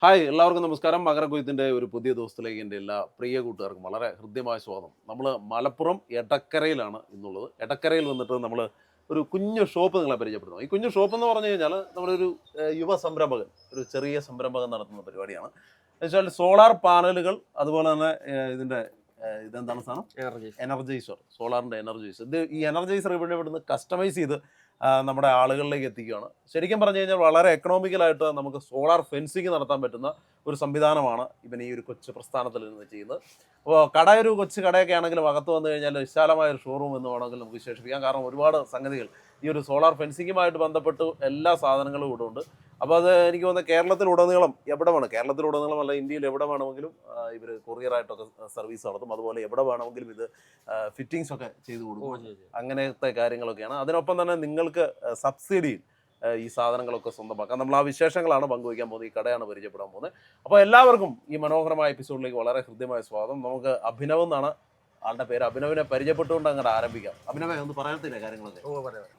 Hi എല്ലാവർക്കും നമസ്കാരം. മകരക്കൊയ്ത്തിൻ്റെ ഒരു പുതിയ ദിവസത്തിലേക്ക് എൻ്റെ എല്ലാ പ്രിയ കൂട്ടുകാർക്കും വളരെ ഹൃദ്യമായ സ്വാഗതം. നമ്മൾ മലപ്പുറം എടക്കരയിലാണ് ഇന്നുള്ളത്. എടക്കരയിൽ വന്നിട്ട് നമ്മൾ ഒരു കുഞ്ഞു ഷോപ്പ് നിങ്ങളെ പരിചയപ്പെടുന്നു. ഈ കുഞ്ഞു ഷോപ്പ് എന്ന് പറഞ്ഞു കഴിഞ്ഞാൽ നമ്മളൊരു യുവ സംരംഭകൻ, ഒരു ചെറിയ സംരംഭകൻ നടത്തുന്ന പരിപാടിയാണ്. എന്നുവെച്ചാൽ സോളാർ പാനലുകൾ, അതുപോലെ തന്നെ ഇതിൻ്റെ ഇതെന്താണ് സാധനം, എനർജൈസർ, സോളാറിൻ്റെ എനർജൈസർ. ഈ എനർജൈസർ ഇവിടുന്ന് കസ്റ്റമൈസ് ചെയ്ത് നമ്മുടെ ആളുകളിലേക്ക് എത്തിക്കുകയാണ്. ശരിക്കും പറഞ്ഞു കഴിഞ്ഞാൽ വളരെ എക്കണോമിക്കലായിട്ട് നമുക്ക് സോളാർ ഫെൻസിങ് നടത്താൻ പറ്റുന്ന ഒരു സംവിധാനമാണ് ഇവൻ ഈ ഒരു കൊച്ചു പ്രസ്ഥാനത്തിൽ നിന്ന് ചെയ്യുന്നത്. അപ്പോൾ ഒരു കൊച്ചു കടയൊക്കെ ആണെങ്കിലും അകത്ത് വന്നു കഴിഞ്ഞാൽ വിശാലമായ ഒരു ഷോറൂം എന്ന് വേണമെങ്കിൽ നമുക്ക് വിശേഷിപ്പിക്കാം. കാരണം ഒരുപാട് സംഗതികൾ ഈ ഒരു സോളാർ ഫെൻസിങ്ങുമായിട്ട് ബന്ധപ്പെട്ട് എല്ലാ സാധനങ്ങളും ഇവിടെ ഉണ്ട്. അപ്പോൾ അത് എനിക്ക് തോന്നുന്നത് കേരളത്തിലുടനീളം എവിടെ വേണം, കേരളത്തിലുടനീളം അല്ല ഇന്ത്യയിൽ എവിടെ വേണമെങ്കിലും ഇവർ കൊറിയറായിട്ടൊക്കെ സർവീസ് നടത്തും. അതുപോലെ എവിടെ വേണമെങ്കിലും ഇത് ഫിറ്റിങ്സ് ഒക്കെ ചെയ്ത് കൊടുക്കും. അങ്ങനത്തെ കാര്യങ്ങളൊക്കെയാണ്. അതിനൊപ്പം തന്നെ നിങ്ങൾക്ക് സബ്സിഡിയിൽ ഈ സാധനങ്ങളൊക്കെ സ്വന്തമാക്കാം. നമ്മൾ ആ വിശേഷങ്ങളാണ് പങ്കുവയ്ക്കാൻ പോകുന്നത്. ഈ കടയാണ് പരിചയപ്പെടാൻ പോകുന്നത്. അപ്പോൾ എല്ലാവർക്കും ഈ മനോഹരമായ എപ്പിസോഡിലേക്ക് വളരെ ഹൃദ്യമായ സ്വാഗതം. നമുക്ക് അഭിനവ് എന്നാണ് ആളുടെ പേര്. അഭിനവിനെ പരിചയപ്പെട്ടുകൊണ്ട് അങ്ങോട്ട് ആരംഭിക്കാം. അഭിനവ ഒന്ന് പറയത്തില്ല കാര്യങ്ങളൊക്കെ?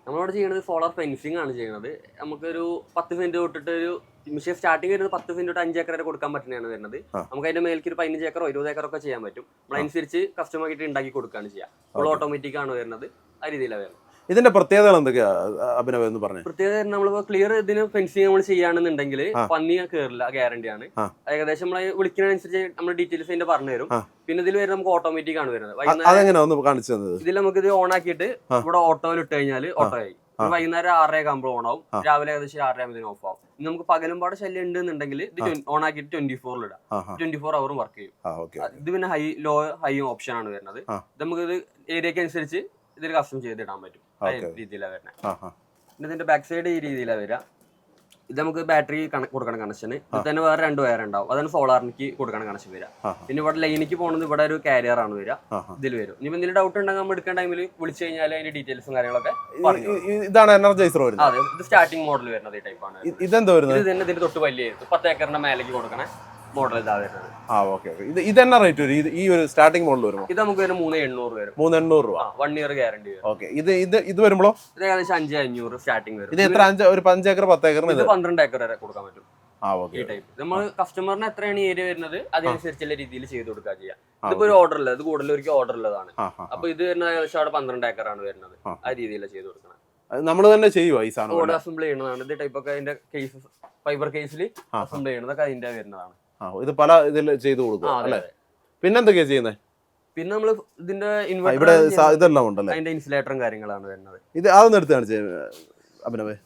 നമ്മളിവിടെ ചെയ്യുന്നത് സോളാർ ഫെൻസിങ് ആണ് ചെയ്യുന്നത്. നമുക്കൊരു 10 സെന്റ് തൊട്ടിട്ട് ഒരു മിഷൻ സ്റ്റാർട്ടിങ് വരുന്നത് 10 സെന്റ് തൊട്ട് 5 ഏക്കർ വരെ കൊടുക്കാൻ പറ്റുന്നതാണ് വരുന്നത്. നമുക്ക് അതിന്റെ മേലേക്ക് ഒരു 15 ഏക്കറോ 20 ഏക്കറൊക്കെ ചെയ്യാൻ പറ്റും. നമ്മളനുസരിച്ച് കസ്റ്റമർക്ക് ഉണ്ടാക്കി കൊടുക്കുകയാണ് ചെയ്യുക. ഫുൾ ഓട്ടോമാറ്റിക് ആണ് വരുന്നത്. ആ രീതിയിലാണ് വരുന്നത്. ഇതിന്റെ പ്രത്യേകതകൾ എന്തൊക്കെയാ അഭിനവ് എന്ന് പറഞ്ഞു? പ്രത്യേകത നമ്മളിപ്പോ ക്ലിയർ ഇതിന് ഫെൻസിങ് നമ്മൾ ചെയ്യുകയാണെന്നുണ്ടെങ്കിൽ പന്നി കയറില്ല, ഗ്യാരണ്ടിയാണ്. ഏകദേശം നമ്മളെ വിളിക്കുന്നതനുസരിച്ച് നമ്മൾ ഡീറ്റെയിൽസ് അതിന്റെ പറഞ്ഞു തരും. പിന്നെ ഇതിൽ വരുന്നത് നമുക്ക് ഓട്ടോമാറ്റിക് ആണ് വരുന്നത്. ഇതിൽ നമുക്ക് ഇത് ഓൺ ആക്കിയിട്ട് ഇവിടെ ഓട്ടോയിൽ ഇട്ട് കഴിഞ്ഞാൽ ഓട്ടോ ആയി. വൈകുന്നേരം 6:30 ആകുമ്പോൾ ഓൺ ആവും. രാവിലെ ഏകദേശം 6:30 ആകുമ്പോൾ ഓഫ് ആവും. നമുക്ക് പകലുംപാട് ശല്യം ഉണ്ടെന്നുണ്ടെങ്കിൽ ഇത് ഓൺ ആക്കിയിട്ട് 24 ഇടാം. 24 ഹവറും വർക്ക് ചെയ്യും. ഇത് പിന്നെ ഹൈ ഓപ്ഷൻ ആണ് വരുന്നത്. നമുക്ക് ഇത് ഏരിയക്ക് അനുസരിച്ച് ഇതിൽ കസ്റ്റം ചെയ്തിടാൻ പറ്റും. രീതിയിലാണ് വരുന്നത്. ഇതിന്റെ ബാക്ക് സൈഡ് ഈ രീതിയിലാണ് വരിക. ഇത് നമുക്ക് ബാറ്ററി കൊടുക്കണം കണക്ഷൻ. ഇത് തന്നെ വേറെ 2 വയർ ഉണ്ടാവും. അതാണ് സോളാറിലേക്ക് കൊടുക്കണം കണക്ഷൻ വരിക. പിന്നെ ഇവിടെ ലൈനിക്ക് പോകുന്നത് ഇവിടെ ഒരു കാരിയർ ആണ് വരിക. ഇതിൽ വരും. ഇനി എന്തെങ്കിലും ഡൗട്ട് ഉണ്ടെങ്കിൽ നമ്മൾ എടുക്കുന്ന ടൈമിൽ വിളിച്ചു കഴിഞ്ഞാൽ അതിന്റെ ഡീറ്റെയിൽസും കാര്യങ്ങളൊക്കെ. ഇതാണ് എനർജൈസർ വരുന്നത്. അതെ, ഇത് സ്റ്റാർട്ടിംഗ് മോഡൽ വരുന്നത് ഈ ടൈപ്പാണ്. ഇതെന്താ വരുന്നത്? ഇത് തന്നെ ഇതിന്റെ തൊട്ട് വലിയ 10 ഏക്കറിന്റെ മേലേക്ക് കൊടുക്കണേ മോഡൽ ഇതാ വരുന്നത്. ഇതെന്നാ റേറ്റ് വരും ഈ ഒരു സ്റ്റാർട്ടിംഗ് മോഡൽ വരുമ്പോൾ? ഇത് നമുക്ക് വരും 3,800 വരും. 3,800 രൂപ. 1 ഇയർ ഗ്യാരണ്ടി വരും. ഓക്കെ. ഇത് വരുമ്പോഴോ? ഇത് ഏകദേശം 5,500 സ്റ്റാർട്ടിംഗ് വരും. ഇത് എത്ര? ഒരു 5 ഏക്കർ 10 ഏക്കറിന് 12 ഏക്കർ വരെ കൊടുക്കാൻ പറ്റും. ഈ ടൈപ്പ് നമ്മൾ കസ്റ്റമറിന് എത്രയാണ് ഏരിയ വരുന്നത് അതിനനുസരിച്ചുള്ള രീതിയിൽ ചെയ്ത് കൊടുക്കുക ചെയ്യാം. ഇതിപ്പോ ഒരു ഓർഡർ ഉള്ളത്, ഇത് കൂടുതൽ ഒരിക്കൽ ഓർഡർ ഉള്ളതാണ്. അപ്പൊ ഇത് വരുന്ന ഏകദേശം അവിടെ 12 ഏക്കറാണ് വരുന്നത്. ആ രീതിയിലാണ് ചെയ്ത് കൊടുക്കണം. നമ്മൾ തന്നെ ചെയ്യുക ഈ സാധനം? ഓർഡർ അസംബിൾ ചെയ്യുന്നതാണ്. ഇത് ടൈപ്പ് ഒക്കെ അതിന്റെ കേസ് ഫൈബർ കേസിൽ അസംബിൾ ചെയ്യുന്നതൊക്കെ അതിന്റെ വരുന്നതാണ്. ഇത് പല ഇതിൽ ചെയ്ത് കൊടുക്കും അല്ലേ? പിന്നെന്തൊക്കെയാ ചെയ്യുന്നത്? പിന്നെ നമ്മള് ഇതിന്റെ ഇതെല്ലാം ഉണ്ടല്ലേ, അതിന്റെ ഇൻസുലേറ്ററും കാര്യങ്ങളാണ് വരുന്നത്. ഇത് അതൊന്നും എടുത്താണ് അഭിനവേ?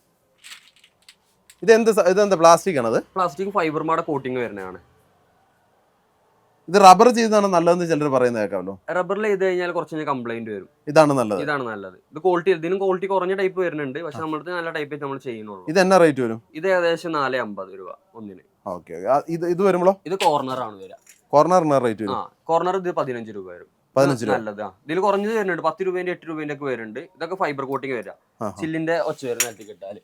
ഇതെന്താ പ്ലാസ്റ്റിക് ആണത്? പ്ലാസ്റ്റിക് ഫൈബർ മാടെ കോട്ടിങ് വരുന്നതാണ്. ഇത് റബ്ബർ ചെയ്താണ് നല്ലതെന്ന് ചിലർ പറയുന്നത് കേൾക്കാമല്ലോ. റബ്ബറിൽ ചെയ്ത് കഴിഞ്ഞാൽ കുറച്ച് കംപ്ലൈന്റ് വരും. ഇതാണ് നല്ലത്? ഇതാണ് നല്ലത്. ഇത് ക്വാളിറ്റി, ഇതിനും ക്വാളിറ്റി കുറഞ്ഞ ടൈപ്പ് വരുന്നുണ്ട്. പക്ഷെ നമ്മൾക്ക് നല്ല ടൈപ്പ് നമ്മൾ ചെയ്യുന്നുള്ളൂ. ഇത് എന്നാ റേറ്റ് വരും? ഇത് ഏകദേശം 450 രൂപ ഒന്നിന്. ഓക്കെ. ഇത് വരുമ്പോഴോ? ഇത് കോർണർ ആണ് വരിക. കോർണറിന് റേറ്റ് വരും? കോർണർ ഇത് 15 രൂപ വരും. 15 രൂപ. നല്ലതാ. ഇതിൽ കുറഞ്ഞത് വരുന്നുണ്ട്. 10 രൂപേന്റെ 8 രൂപേന്റെ ഒക്കെ വരുന്നുണ്ട്. ഇതൊക്കെ ഫൈബർ കോട്ടിങ് വരിക. ചില്ലിന്റെ ഒച്ച വരുന്ന നിലത്തിൽ കിട്ടാല്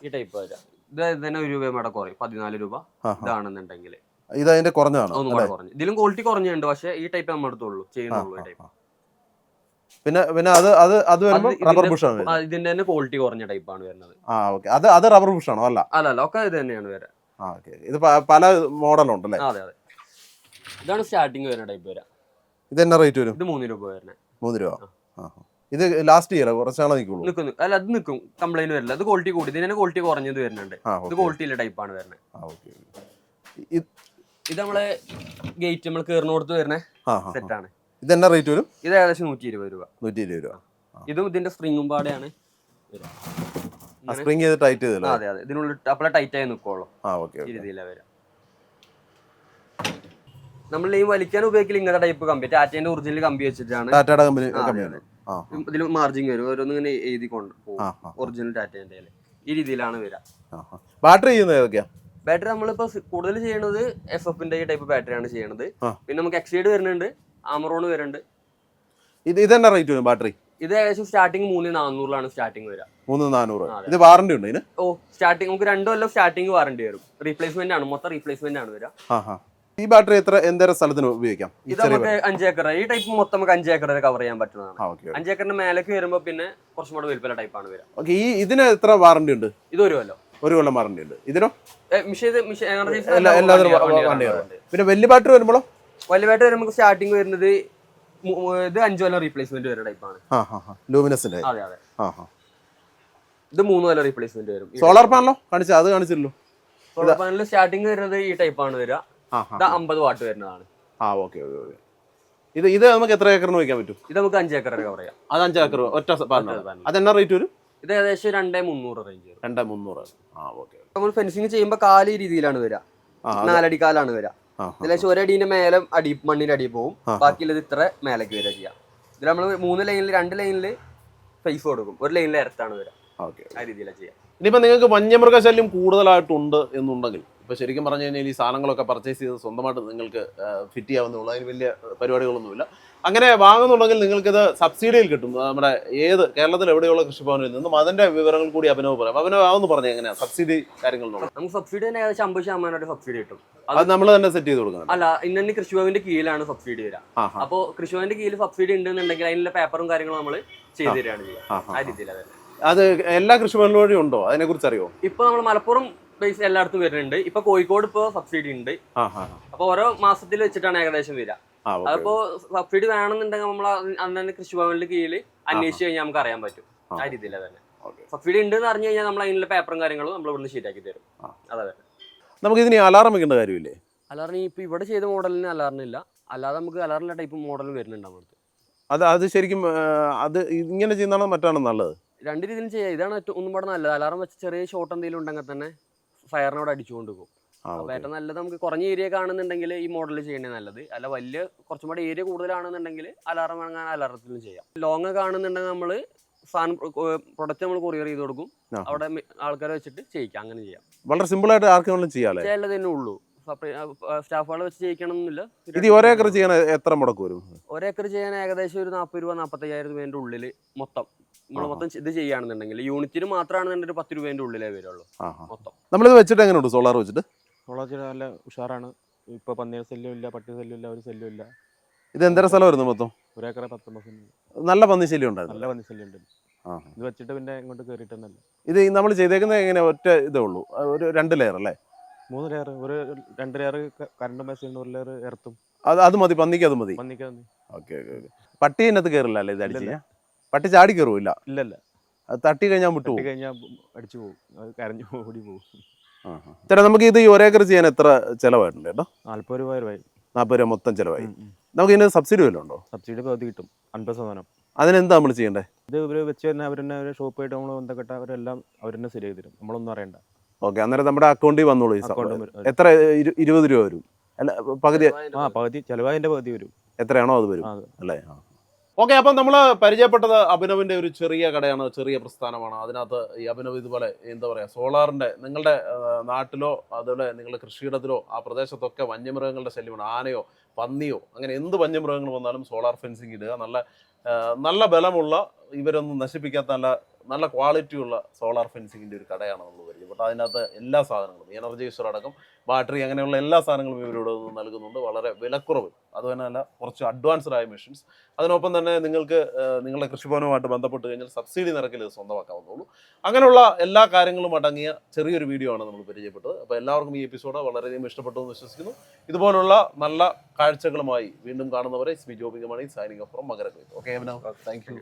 ഈ ടൈപ്പ് വരിക. ഇത് തന്നെ 1 രൂപ മേടെ കുറയും. 14 രൂപ ഇതാണെന്നുണ്ടെങ്കിൽ. ഇത് അതിന്റെ കുറഞ്ഞതാണ്. കുറഞ്ഞു. ഇതിലും ക്വാളിറ്റി കുറഞ്ഞുണ്ട്. പക്ഷെ ഈ ടൈപ്പ് നമ്മൾ എടുത്തുള്ളൂ, ചെയ്യുന്നുള്ളൂ ഈ ടൈപ്പ്. പിന്നെ അത് റബ്ബർ ബുഷ് ആണ്. ഇതിന്റെ തന്നെ ക്വാളിറ്റി കുറഞ്ഞ ടൈപ്പ് ആണ് വരുന്നത്. അത് റബ്ബർ ബുഷ് ആണോ? അല്ല ഒക്കെ ഇത് തന്നെയാണ് വരാ. ഇത് പല മോഡലുണ്ടല്ലേ? അതെ. ഇതാണ് സ്റ്റാർട്ടിങ് വരുന്ന ടൈപ്പ് വരാ. ഇത് എന്നാ റേറ്റ് വരും? ഇത് 3 രൂപ വരുന്നത്. 3 രൂപ. ഇത് ലാസ്റ്റ് ഇയർ കുറച്ചാണോ നിൽക്കുള്ളൂ? നിൽക്കുന്നു. അല്ല, അത് നിൽക്കും, കംപ്ലൈന്റ് വരില്ല. അത് ക്വാളിറ്റി കൂടി, ഇതിന് ക്വാളിറ്റി കുറഞ്ഞത് വരുന്നുണ്ട്. ഇത് ക്വാളിറ്റിയിലെ ടൈപ്പാണ് വരുന്നത്. ഇത് നമ്മളെ ഗേറ്റ് നമ്മൾ കയറിനോടത്ത് വരുന്ന സെറ്റാണ്. ഇത് എന്നാ റേറ്റ് വരും? ഇത് ഏകദേശം 120 രൂപ. 120 രൂപ. ഇതും ഇതിന്റെ സ്പ്രിങ്ങും പാടെയാണ്. സ്പ്രിങ് ചെയ്ത് ടൈറ്റ് ചെയ്തല്ലോ? അതെ. ഇതിനുള്ളിൽ അപ്പോഴേ ടൈറ്റ് ആയി നിൽക്കുള്ളൂ. ഈ രീതിയിലാണ് വരാം. നമ്മൾ ഈ വലിക്കാൻ ഉപയോഗിക്കില്ല ഇങ്ങനത്തെ ടൈപ്പ് കമ്പി. ടാറ്റേന്റെ ഒറിജിനൽ കമ്പി വെച്ചിട്ടാണ്. ഇതിൽ മാർജിൻ വരും. ഓരോന്നും ഇങ്ങനെ എഴുതിക്കൊണ്ട് പോകും. ഒറിജിനൽ ടാറ്റേന്റെ ഈ രീതിയിലാണ് വരാം. ബാറ്ററി ചെയ്യുന്നത് ഏതൊക്കെയാ? ബാറ്ററി നമ്മളിപ്പോ കൂടുതൽ ചെയ്യണത് FFന്റെ ഈ ടൈപ്പ് ബാറ്ററിയാണ് ചെയ്യണത്. പിന്നെ നമുക്ക് എക്സൈഡ് വരുന്നുണ്ട്, ആമറോൺ വരുന്നുണ്ട്. ഇതെന്നാ റേറ്റ് വരും ബാറ്ററി? ഇത് ഏകദേശം സ്റ്റാർട്ടിങ് 3,400 സ്റ്റാർട്ടിങ് വരാം. 3,400. ഇത് വാറണ്ടി ഉണ്ട് ഇതിന്? സ്റ്റാർട്ടിങ് നമുക്ക് 2 കൊല്ലം സ്റ്റാർട്ടിങ് വാറണ്ടി വരും. റീപ്ലേസ്മെന്റ് ആണ്, മൊത്തം റീപ്ലേസ്മെന്റ് ആണ് വരാം. ഈ ബാറ്ററി എന്തേരം സ്ഥലത്തിന് ഉപയോഗിക്കാം? ഇത് നമുക്ക് 5 ഏക്കർ, ഈ ടൈപ്പ് മൊത്തം നമുക്ക് 5 ഏക്കർ വരെ കവർ ചെയ്യാൻ പറ്റുന്നതാണ്. 5 ഏക്കറിന്റെ മേലേക്ക് വരുമ്പോ പിന്നെ കുറച്ചും കൂടെ വലിപ്പമുള്ള ടൈപ്പാണ് വരാം. ഇതിന് എത്ര വാറണ്ടി ഉണ്ട്? ഇത് 1 കൊല്ലം. 1 കൊല്ലം വാറണ്ടി ഉണ്ട്. ഇതിനോ എനർജി എല്ലാത്തിനും വണ്ടി. പിന്നെ വലിയ ബാറ്ററി വരുമ്പോഴോ? വലിയ ബാറ്ററി വരുമ്പോൾ സ്റ്റാർട്ടിങ് വരുന്നത് ഇത് 5 കൊല്ലം റീപ്ലേസ്മെന്റ് വരുന്ന ടൈപ്പാണ്. ലൂമിനസിന്റെ. അതെ അതെ. ഇത് 3 കൊല്ലം റീപ്ലേസ്മെന്റ് വരും. സോളാർ പാനലോ അത് കാണിച്ചില്ലല്ലോ. സോളാർ പാനൽ സ്റ്റാർട്ടിങ് വരുന്നത് ഈ ടൈപ്പാണ് വരിക. ഇത് 50 വാട്ട് വരുന്നതാണ്. ഓക്കെ. ഇത് നമുക്ക് എത്ര ഏക്കറിന് വയ്ക്കാൻ പറ്റും? ഇത് നമുക്ക് 5 ഏക്കർ കവർ ചെയ്യാം. അത് 5 ഏക്കർ ഒറ്റ പാനൽ. അതെന്നാ റേറ്റ് വരും? ഇത് ഏകദേശം 2,300 റേഞ്ച് വരും. 2,300. ഓക്കെ. നമ്മൾ ഫെൻസിങ് ചെയ്യുമ്പോൾ കാല് ഈ രീതിയിലാണ് വരിക. 4 അടി കാലാണ് വരിക. ഇതിലേശം 1 അടീന്റെ മേലെ മണ്ണിന്റെ അടി പോകും. ബാക്കിയുള്ളത് ഇത്ര മേലേക്ക് വരിക ചെയ്യാം. ഇതിൽ നമ്മൾ 3 ലൈനിൽ 2 ലൈനിൽ ഫേസ് കൊടുക്കും, 1 ലൈനിൽ എർത്താണ് വരിക. ആ രീതിയിലാണ് ചെയ്യാം. ഇനിയിപ്പോൾ നിങ്ങൾക്ക് വന്യമൃഗശല്യം കൂടുതലായിട്ടുണ്ട് എന്നുണ്ടെങ്കിൽ, ഇപ്പോൾ ശരിക്കും പറഞ്ഞു കഴിഞ്ഞാൽ ഈ സാധനങ്ങളൊക്കെ പർച്ചേസ് ചെയ്ത് സ്വന്തമായിട്ട് നിങ്ങൾക്ക് ഫിറ്റ് ചെയ്യാവുന്നതുള്ളൂ, അതിന് വലിയ പരിപാടികളൊന്നുമില്ല. അങ്ങനെ വാങ്ങുന്നുണ്ടെങ്കിൽ നിങ്ങൾക്കിത് സബ്സിഡിയിൽ കിട്ടും. നമ്മുടെ കേരളത്തിൽ എവിടെയുള്ള കൃഷിഭവനിൽ നിന്നും അതിന്റെ വിവരങ്ങൾ കൂടി അഭിനവ് പറയാം. അഭിനവ് ആവുന്ന പറഞ്ഞാൽ എങ്ങനെയാണ് സബ്സിഡി കാര്യങ്ങൾ? നമുക്ക് സബ്സിഡി തന്നെ ഏകദേശം 50% സബ്സിഡി കിട്ടും. അത് നമ്മൾ തന്നെ സെറ്റ് ചെയ്ത് കൊടുക്കണം. അല്ല, ഇന്നെ കൃഷിഭവന്റെ കീഴിലാണ് സബ്സിഡി വരിക. അപ്പോൾ കൃഷിഭവന്റെ കീഴിൽ സബ്സിഡി ഉണ്ടെന്നുണ്ടെങ്കിൽ അതിനുള്ള പേപ്പറും കാര്യങ്ങളും നമ്മൾ ചെയ്തു തരികയാണ് ചെയ്യുക. ആ രീതിയിൽ അത് എല്ലാ കൃഷിഭവനിലും വഴി ഉണ്ടോ? അതിനെ കുറിച്ച് അറിയോ? ഇപ്പൊ നമ്മൾ മലപ്പുറം ബേസ് എല്ലായിടത്തും വരുന്നുണ്ട്. ഇപ്പൊ കോഴിക്കോട് ഇപ്പൊ സബ്സിഡി ഉണ്ട്. അപ്പൊ ഓരോ മാസത്തിൽ വെച്ചിട്ടാണ് ഏകദേശം വരിക. അതിപ്പോ സബ്സിഡി വേണമെന്നുണ്ടെങ്കിൽ നമ്മൾ അന്നെ കൃഷിഭവനിൽ കീഴിൽ അന്വേഷിച്ച് കഴിഞ്ഞാൽ നമുക്ക് അറിയാൻ പറ്റും. ആ രീതിയിൽ തന്നെ സബ്സിഡി ഉണ്ട് എന്ന് അറിഞ്ഞു കഴിഞ്ഞാൽ നമ്മൾ അതിനുള്ള പേപ്പറും കാര്യങ്ങളും നമ്മൾ ഇവിടുന്ന് ശരിയാക്കി തരും. അതെ. നമുക്ക് ഇതിന് അലാറം വെക്കേണ്ട കാര്യമില്ലേ? അലാറിന് ഇപ്പൊ ഇവിടെ ചെയ്ത മോഡലിന് അലാറിനില്ല. അല്ലാതെ നമുക്ക് അലാറിന്റെ ടൈപ്പ് മോഡലും വരുന്നുണ്ട് നമ്മുടെ. അത് ശരിക്കും അത് ഇങ്ങനെ ചെയ്യുന്നതാണോ മറ്റാണോ നല്ലത്? 2 രീതിയിലും ചെയ്യാം. ഇതാണ് ഒന്നും കൂടെ നല്ലത്. അലാറം വെച്ച് ചെറിയ ഷോട്ട് എന്തെങ്കിലും ഉണ്ടെങ്കിൽ തന്നെ ഫയറിനോട് അടിച്ചുകൊണ്ട് പോകും. അപ്പോൾ ഏറ്റവും നല്ലത് നമുക്ക് കുറഞ്ഞ ഏരിയ കാണുന്നുണ്ടെങ്കിൽ ഈ മോഡൽ ചെയ്യണേ നല്ലത്. അല്ല വലിയ കുറച്ചും കൂടെ ഏരിയ കൂടുതലാണെന്നുണ്ടെങ്കിൽ അലാറം വേണമെങ്കിൽ അലാറത്തിലും ചെയ്യാം. ലോങ് കാണുന്നുണ്ടെങ്കിൽ നമ്മൾ സാധനം പ്രൊഡക്റ്റ് നമ്മൾ കൊറിയർ ചെയ്ത് കൊടുക്കും. അവിടെ ആൾക്കാരെ വെച്ചിട്ട് ചെയ്യിക്കാം. അങ്ങനെ ചെയ്യാം. വളരെ സിമ്പിൾ ആയിട്ട് ആർക്കും ചെയ്യാം. ചെയ്യാൻ തന്നെ ഉള്ളൂ. സ്റ്റാഫുകളെ വെച്ച് ചെയ്യിക്കണമെന്നില്ല. ഇത് 1 ഏക്കർ ചെയ്യാൻ എത്ര മുടക്ക് വരും? 1 ഏക്കർ ചെയ്യാൻ ഏകദേശം ഒരു 40 രൂപ 45,000 രൂപേന്റെ ഉള്ളിൽ മൊത്തം ഇത് ചെയ്യുകയാണെന്നുണ്ടെങ്കിൽ യൂണിറ്റിന് മാത്രമാണെന്നുണ്ടെങ്കിൽ 10 രൂപേന്റെ ഉള്ളിലേ വരുള്ളൂ മൊത്തം. നമ്മളിത് വെച്ചിട്ട് എങ്ങനെയുണ്ട്? സോളാർ വെച്ചിട്ട് നല്ല ഉഷാറാണ്. ഇപ്പൊ പന്നിയുടെ ശല്യം ഇല്ല, പട്ടി ശല്യം ഇല്ല, ഒരു ശല്യം ഇല്ല. ഇത് എന്തര സ്ഥലം വരുന്നു മൊത്തം? 1 ഏക്കർ 19 സെന്റ്. നല്ല പന്നി ശല്യം ഉണ്ടായിരുന്നു. നല്ല പന്നി ശല്യം ഉണ്ട്. ഇത് വെച്ചിട്ട് പിന്നെ ഇങ്ങോട്ട് കയറിയിട്ടൊന്നല്ല. ഇത് നമ്മൾ ചെയ്തേക്കുന്നത് എങ്ങനെ? ഒറ്റ ഇതേ ഉള്ളൂ, ഒരു 2 ലെയർ അല്ലേ? 3 ലെയർ. ഒരു 2 ലെയർ കറണ്ട് മെസ്സേജ്, 1 ലെയർ എർത്തും. അത് മതി, പന്നിക്ക് അത് മതി. ഓക്കെ. പട്ടി അതിനകത്ത് കയറില്ല അല്ലേ? ഇത് അടിച്ച് പട്ടി ചാടി കയറുമില്ല? ഇല്ലല്ല. അത് തട്ടി കഴിഞ്ഞാൽ വിട്ടു കഴിഞ്ഞാൽ അടിച്ചു പോകും, അത് കരഞ്ഞു ഓടി പോകും. ചേട്ടാ, നമുക്ക് ഇത് 1 ഏക്കർ ചെയ്യാൻ എത്ര ചിലവായിട്ടുണ്ട് ചേട്ടാ? 40 രൂപ. 40 രൂപ മൊത്തം ചിലവായി. നമുക്ക് ഇതിന് സബ്സിഡി വല്ലതും ഉണ്ടോ? സബ്സിഡി പകുതി കിട്ടും, 50%. അതിനെന്താ നമ്മൾ ചെയ്യണ്ടേ? ഇത് ഇവർ വെച്ച് തന്നെ അവരെന്നെ ഷോപ്പ് ആയിട്ട് നമ്മൾ ബന്ധപ്പെട്ട അവരെല്ലാം അവരെന്നെ ശരിയാക്കി തരും, നമ്മളൊന്നും അറിയണ്ട. ഓക്കെ, അന്നേരം നമ്മുടെ അക്കൗണ്ടിൽ വന്നോളൂ. എത്ര? 20 രൂപ വരും അല്ല? പകുതി പകുതി ചിലവായതിന്റെ പകുതി വരും. എത്രയാണോ അത് വരും അല്ലേ? ഓക്കെ, അപ്പം നമ്മൾ പരിചയപ്പെട്ടത് അഭിനവിൻ്റെ ഒരു ചെറിയ കടയാണ്, ചെറിയ പ്രസ്ഥാനമാണ്. അതിനകത്ത് ഈ അഭിനവ് ഇതുപോലെ എന്താ പറയുക, സോളാറിൻ്റെ നിങ്ങളുടെ നാട്ടിലോ അതുപോലെ നിങ്ങളുടെ കൃഷിയിടത്തിലോ ആ പ്രദേശത്തൊക്കെ വന്യമൃഗങ്ങളുടെ ശല്യമാണ്. ആനയോ പന്നിയോ അങ്ങനെ എന്ത് വന്യമൃഗങ്ങൾ വന്നാലും സോളാർ ഫെൻസിങ് ഇടുക. നല്ല ബലമുള്ള, ഇവരൊന്നും നശിപ്പിക്കാത്ത നല്ല ക്വാളിറ്റിയുള്ള സോളാർ ഫെൻസിങ്ങിൻ്റെ ഒരു കടയാണ് നമ്മൾ പരിചയപ്പെട്ടത്. അതിനകത്ത് എല്ലാ സാധനങ്ങളും, എനർജൈസർ അടക്കം ബാറ്ററി അങ്ങനെയുള്ള എല്ലാ സാധനങ്ങളും ഇവരോട് നൽകുന്നുണ്ട്. വളരെ വിലക്കുറവ്, അതുതന്നെയല്ല കുറച്ച് അഡ്വാൻസ്ഡ് ആയ മെഷീൻസ്. അതിനൊപ്പം തന്നെ നിങ്ങൾക്ക് നിങ്ങളുടെ കൃഷിഭവനുമായിട്ട് ബന്ധപ്പെട്ട് കഴിഞ്ഞാൽ സബ്സിഡി നിരക്കിൽ ഇത് സ്വന്തമാക്കാവുന്നുള്ളൂ. അങ്ങനെയുള്ള എല്ലാ കാര്യങ്ങളും അടങ്ങിയ ചെറിയൊരു വീഡിയോ ആണ് നമ്മൾ പരിചയപ്പെട്ടത്. അപ്പോൾ എല്ലാവർക്കും ഈ എപ്പിസോഡ് വളരെയധികം ഇഷ്ടപ്പെട്ടു എന്ന് വിശ്വസിക്കുന്നു. ഇതുപോലുള്ള നല്ല കാഴ്ചകളുമായി വീണ്ടും കാണുന്നവരെ ജോബിംഗ് മണി സൈനിങ് ഓഫ് ഫ്രം മകരക്കൊയ്ത്ത്. Okay, thank U.